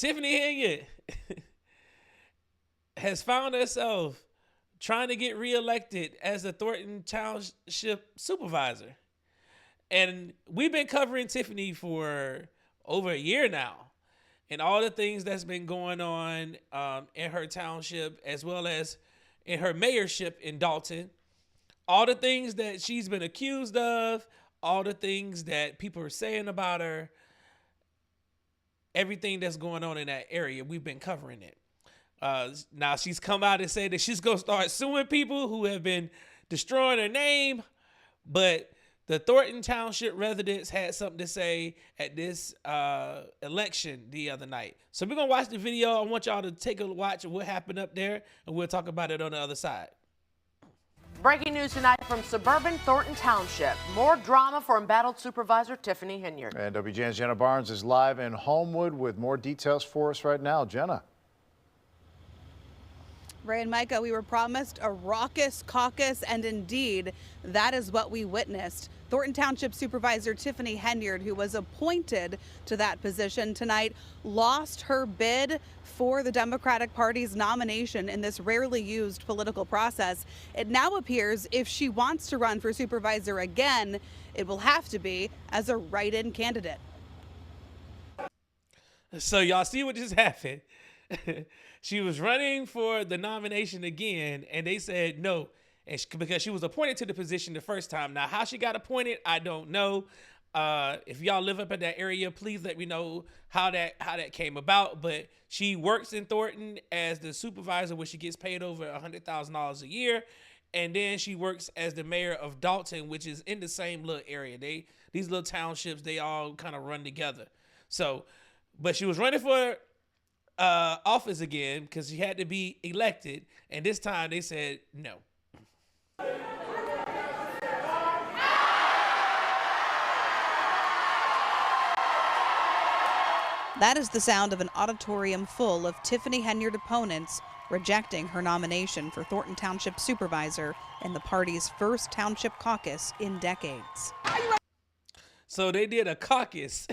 Tiffany Henyard has found herself trying to get reelected as the Thornton Township supervisor. And we've been covering Tiffany for over a year now, and all the things that's been going on in her township, as well as in her mayorship in Dolton. All the things that she's been accused of, all the things that people are saying about her, everything that's going on in that area, we've been covering it. Now she's come out and said that she's going to start suing people who have been destroying her name, but the Thornton Township residents had something to say at this election the other night. So we're going to watch the video. I want y'all to take a watch of what happened up there, and we'll talk about it on the other side. Breaking news tonight from suburban Thornton Township. More drama for embattled Supervisor Tiffany Henyard. And WGN's Jenna Barnes is live in Homewood with more details for us right now. Jenna. Ray and Micah, we were promised a raucous caucus, and indeed, that is what we witnessed. Thornton Township Supervisor Tiffany Henyard, who was appointed to that position tonight, lost her bid for the Democratic Party's nomination in this rarely used political process. It now appears if she wants to run for supervisor again, it will have to be as a write-in candidate. So y'all see what just happened? She was running for the nomination again, and they said no, because she was appointed to the position the first time. Now, how she got appointed, I don't know. If y'all live up in that area, please let me know how that came about. But she works in Thornton as the supervisor, where she gets paid over $100,000 a year, and then she works as the mayor of Dolton, which is in the same little area. These little townships, they all kind of run together. So, but she was running for office again because she had to be elected, and this time they said no. That is the sound of an auditorium full of Tiffany Henyard opponents rejecting her nomination for Thornton Township Supervisor in the party's first township caucus in decades. So they did a caucus,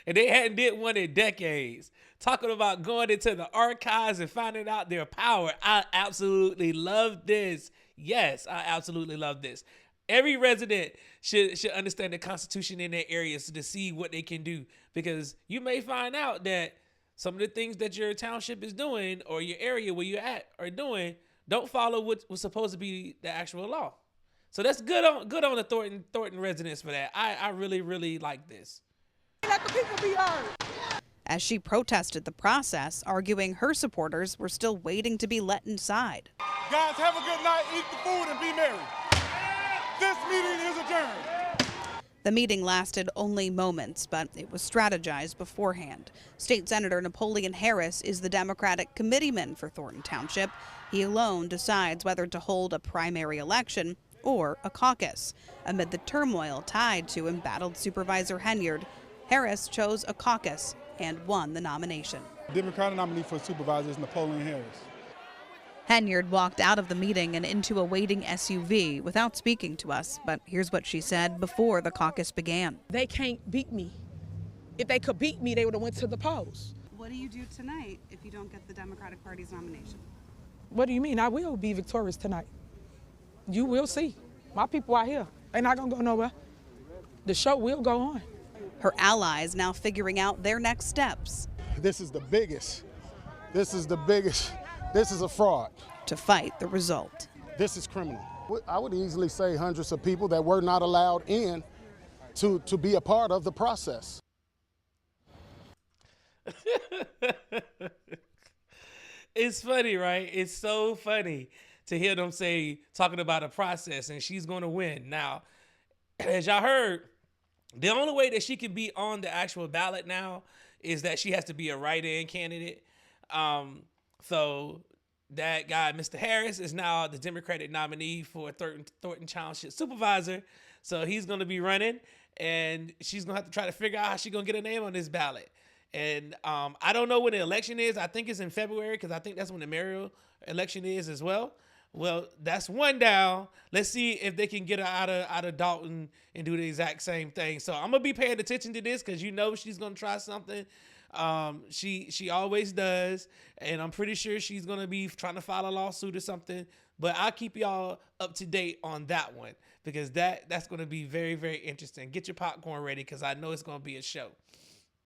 and they hadn't did one in decades. Talking about going into the archives and finding out their power. I absolutely love this. Yes, I absolutely love this. Every resident should understand the Constitution in their areas to see what they can do, because you may find out that some of the things that your township is doing or your area where you're at are doing don't follow what was supposed to be the actual law. So that's good on the Thornton residents for that. I really, really like this. Let the people be heard. As she protested the process, arguing her supporters were still waiting to be let inside. Guys, have a good night, eat the food, and be merry. This meeting is adjourned. The meeting lasted only moments, but it was strategized beforehand. State Senator Napoleon Harris is the Democratic committeeman for Thornton Township. He alone decides whether to hold a primary election or a caucus. Amid the turmoil tied to embattled Supervisor Henyard, Harris chose a caucus and won the nomination. Democratic nominee for supervisor is Napoleon Harris. Henyard walked out of the meeting and into a waiting SUV without speaking to us, but here's what she said before the caucus began. They can't beat me. If they could beat me, they would have went to the polls. What do you do tonight if you don't get the Democratic Party's nomination? What do you mean? I will be victorious tonight. You will see. My people are here. They're not going to go nowhere. The show will go on. Her allies now figuring out their next steps. This is the biggest. This is the biggest. This is a fraud. To fight the result. This is criminal. I would easily say hundreds of people that were not allowed in to be a part of the process. It's funny, right? It's so funny to hear them talking about a process, and she's going to win. Now, as y'all heard, the only way that she can be on the actual ballot now is that she has to be a write-in candidate. So that guy, Mr. Harris, is now the Democratic nominee for Thornton Township Supervisor. So he's going to be running, and she's going to have to try to figure out how she's going to get her name on this ballot. And I don't know when the election is. I think it's in February, because I think that's when the mayoral election is as well. Well, that's one down. Let's see if they can get her out of Dolton and do the exact same thing. So I'm going to be paying attention to this, because she's going to try something She always does, and I'm pretty sure she's gonna be trying to file a lawsuit or something. But I'll keep y'all up to date on that one because that's gonna be very, very interesting. Get your popcorn ready because I know it's gonna be a show.